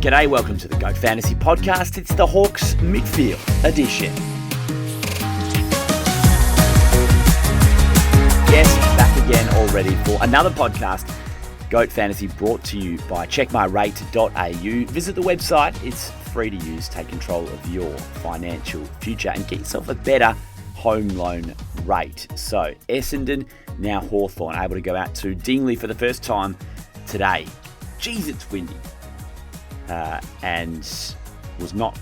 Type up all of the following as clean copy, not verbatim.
G'day, welcome to the Go Fantasy Podcast. It's the Hawks Midfield Edition. Yes, back again already for another podcast. Goat Fantasy brought to you by checkmyrate.au. Visit the website, it's free to use. Take control of your financial future and get yourself a better home loan rate. So, Essendon, now Hawthorn, able to go out to Dingley for the first time today. Jeez, it's windy. And was not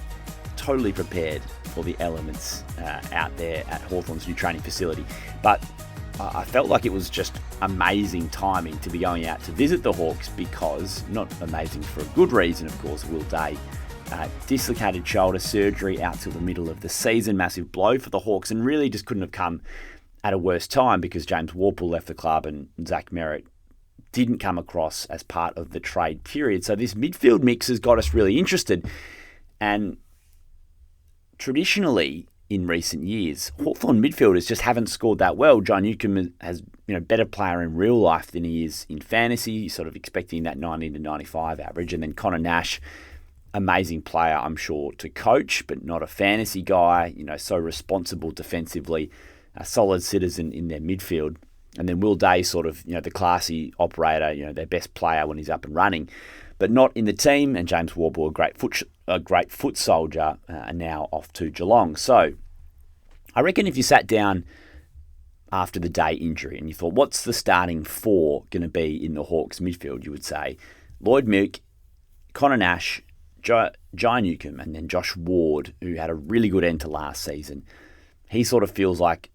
totally prepared for the elements out there at Hawthorn's new training facility. But I felt like it was just amazing timing to be going out to visit the Hawks because, not amazing for a good reason, of course, Will Day. Dislocated shoulder surgery out till the middle of the season. Massive blow for the Hawks and really just couldn't have come at a worse time because James Worpel left the club and Zach Merritt didn't come across as part of the trade period. So this midfield mix has got us really interested. And traditionally, in recent years, Hawthorn midfielders just haven't scored that well. John Newcombe has better player in real life than he is in fantasy, sort of expecting that 90 to 95 average. And then Connor Nash, amazing player, I'm sure, to coach, but not a fantasy guy, so responsible defensively, a solid citizen in their midfield. And then Will Day, sort of, the classy operator, their best player when he's up and running, but not in the team. And James Worpel, a great foot soldier, are now off to Geelong. So I reckon if you sat down after the Day injury and you thought, what's the starting four going to be in the Hawks midfield? You would say Lloyd Milk, Connor Nash, Jai Newcombe, and then Josh Ward, who had a really good end to last season. He sort of feels like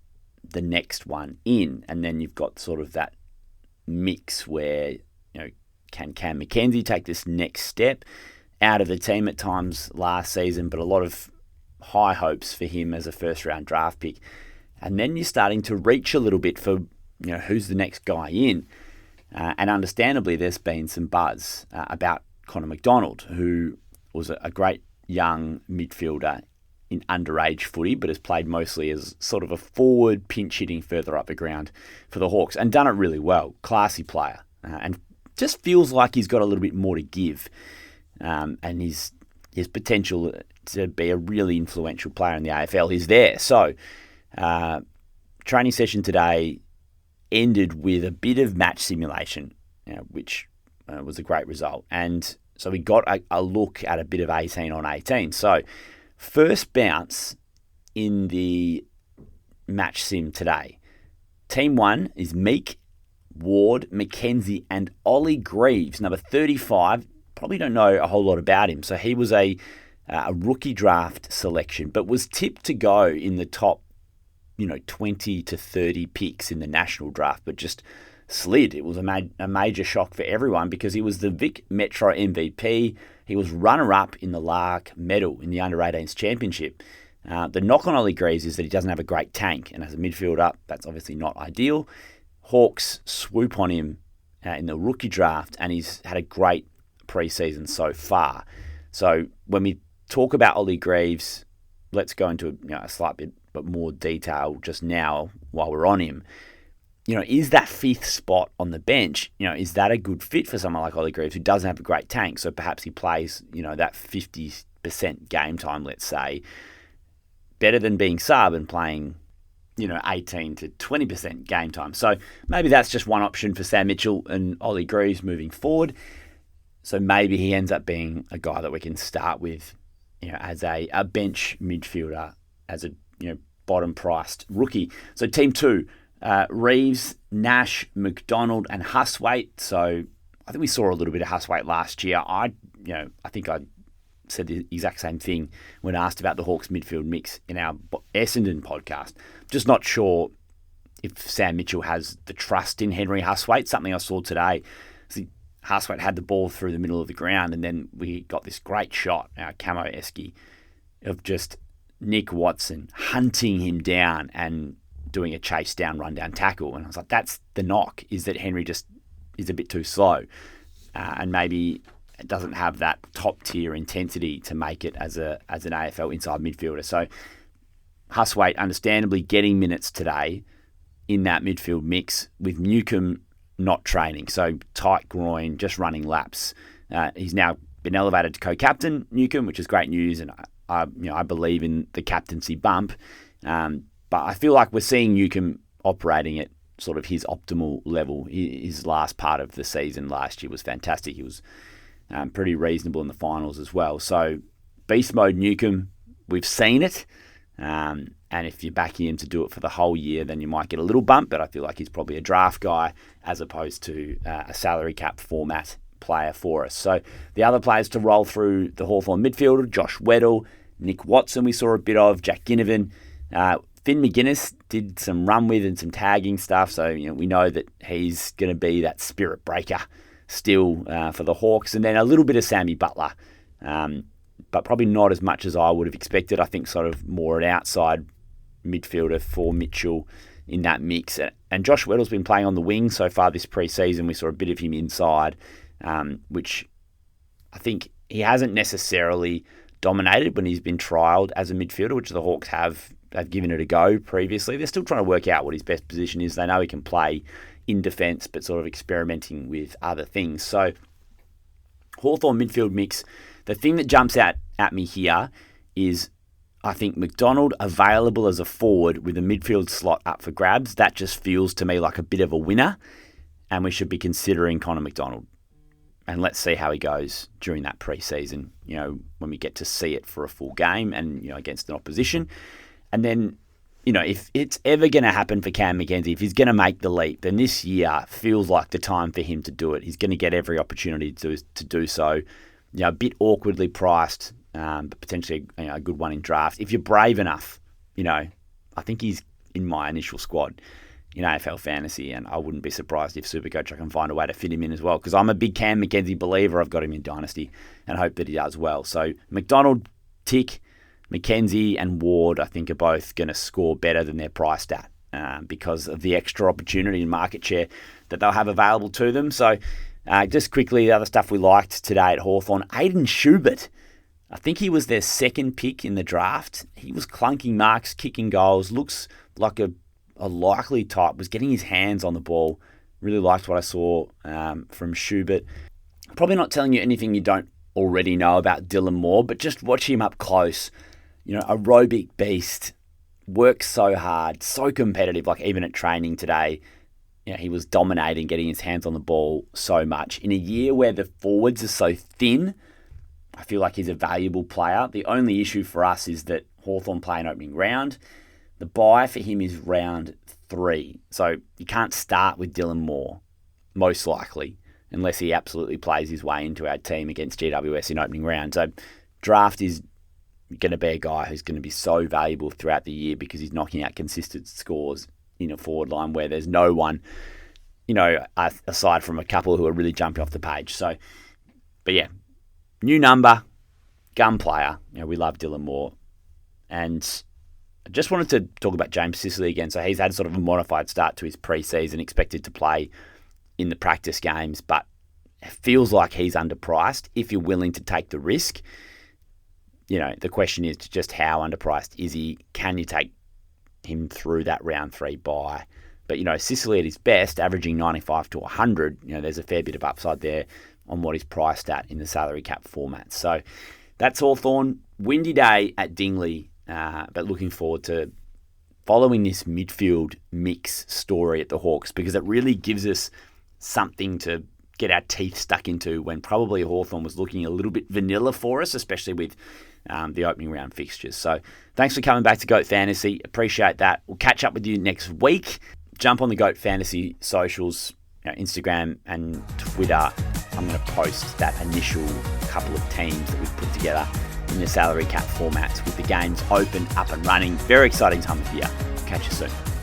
the next one in, and then you've got sort of that mix where can Cam Mackenzie take this next step out of the team at times last season, but a lot of high hopes for him as a first round draft pick, and then you're starting to reach a little bit for who's the next guy in, and understandably there's been some buzz about Connor McDonald, who was a great young midfielder in underage footy, but has played mostly as sort of a forward, pinch hitting further up the ground for the Hawks and done it really well. Classy player, and just feels like he's got a little bit more to give, and his potential to be a really influential player in the AFL is there. So, training session today ended with a bit of match simulation, which was a great result, and so we got a look at a bit of 18 on 18. So, first bounce in the match sim today. Team 1 is Meek, Ward, Mackenzie, and Ollie Greaves, number 35. Probably don't know a whole lot about him. So he was a rookie draft selection, but was tipped to go in the top, 20 to 30 picks in the national draft, but just slid. It was a major shock for everyone because he was the Vic Metro MVP. He was runner-up in the Lark medal in the Under-18s Championship. The knock on Ollie Greaves is that he doesn't have a great tank, and as a midfielder, that's obviously not ideal. Hawks swoop on him in the rookie draft, and he's had a great pre-season so far. So when we talk about Ollie Greaves, let's go into a slight bit more detail just now while we're on him. Is that fifth spot on the bench, is that a good fit for someone like Ollie Greaves who doesn't have a great tank? So perhaps he plays, that 50% game time, let's say, better than being sub and playing, 18 to 20% game time. So maybe that's just one option for Sam Mitchell and Ollie Greaves moving forward. So maybe he ends up being a guy that we can start with, as a bench midfielder, as a, bottom-priced rookie. So team 2, Reeves, Nash, McDonald, and Huswaite. So I think we saw a little bit of Huswaite last year. I think I said the exact same thing when asked about the Hawks midfield mix in our Essendon podcast. Just not sure if Sam Mitchell has the trust in Henry Huswaite. Something I saw today. See, Huswaite had the ball through the middle of the ground, and then we got this great shot, our camo-esque, of just Nick Watson hunting him down and doing a chase down, run down tackle. And I was like, that's the knock, is that Henry just is a bit too slow. And maybe it doesn't have that top tier intensity to make it as an AFL inside midfielder. So Huswaite understandably getting minutes today in that midfield mix with Newcombe not training. So tight groin, just running laps. He's now been elevated to co-captain Newcombe, which is great news, and I believe in the captaincy bump. But I feel like we're seeing Newcombe operating at sort of his optimal level. His last part of the season last year was fantastic. He was pretty reasonable in the finals as well. So beast mode Newcombe, we've seen it. And if you're backing him to do it for the whole year, then you might get a little bump, but I feel like he's probably a draft guy as opposed to a salary cap format player for us. So the other players to roll through the Hawthorn midfield, Josh Weddle, Nick Watson we saw a bit of, Jack Ginnivan. Finn McGuinness did some run with and some tagging stuff, so we know that he's going to be that spirit breaker still for the Hawks. And then a little bit of Sammy Butler, but probably not as much as I would have expected. I think sort of more an outside midfielder for Mitchell in that mix. And Josh Weddle's been playing on the wing so far this pre-season. We saw a bit of him inside, which I think he hasn't necessarily dominated when he's been trialled as a midfielder, which the Hawks have given it a go previously. They're still trying to work out what his best position is. They know he can play in defence, but sort of experimenting with other things. So Hawthorn midfield mix, the thing that jumps out at me here is I think McDonald available as a forward with a midfield slot up for grabs. That just feels to me like a bit of a winner, and we should be considering Connor McDonald. And let's see how he goes during that pre-season, when we get to see it for a full game and, against an opposition. And then, if it's ever going to happen for Cam Mackenzie, if he's going to make the leap, then this year feels like the time for him to do it. He's going to get every opportunity to do so. A bit awkwardly priced, but potentially a good one in draft. If you're brave enough, I think he's in my initial squad in AFL Fantasy, and I wouldn't be surprised if Supercoach I can find a way to fit him in as well, because I'm a big Cam Mackenzie believer. I've got him in Dynasty and hope that he does well. So McDonald, tick. Mackenzie and Ward, I think, are both going to score better than they're priced at because of the extra opportunity and market share that they'll have available to them. So just quickly, the other stuff we liked today at Hawthorn, Aiden Schubert. I think he was their second pick in the draft. He was clunking marks, kicking goals, looks like a likely type, was getting his hands on the ball. Really liked what I saw from Schubert. Probably not telling you anything you don't already know about Dylan Moore, but just watch him up close. Aerobic beast, works so hard, so competitive, like even at training today, he was dominating, getting his hands on the ball so much. In a year where the forwards are so thin, I feel like he's a valuable player. The only issue for us is that Hawthorn play an opening round. The buy for him is round 3. So you can't start with Dylan Moore, most likely, unless he absolutely plays his way into our team against GWS in opening round. So draft is going to be a guy who's going to be so valuable throughout the year because he's knocking out consistent scores in a forward line where there's no one, aside from a couple who are really jumping off the page. So, but yeah, new number, gun player. We love Dylan Moore. And I just wanted to talk about James Sicily again. So he's had sort of a modified start to his pre-season, expected to play in the practice games, but it feels like he's underpriced if you're willing to take the risk. The question is just how underpriced is he? Can you take him through that round 3 buy? But, Sicily at his best, averaging 95 to 100, there's a fair bit of upside there on what he's priced at in the salary cap format. So that's Hawthorn. Windy day at Dingley, but looking forward to following this midfield mix story at the Hawks because it really gives us something to get our teeth stuck into when probably Hawthorn was looking a little bit vanilla for us, especially with the opening round fixtures. So thanks for coming back to GOAT Fantasy. Appreciate that. We'll catch up with you next week. Jump on the GOAT Fantasy socials, Instagram and Twitter. I'm going to post that initial couple of teams that we've put together in the salary cap formats with the games open, up and running. Very exciting time of year. Catch you soon.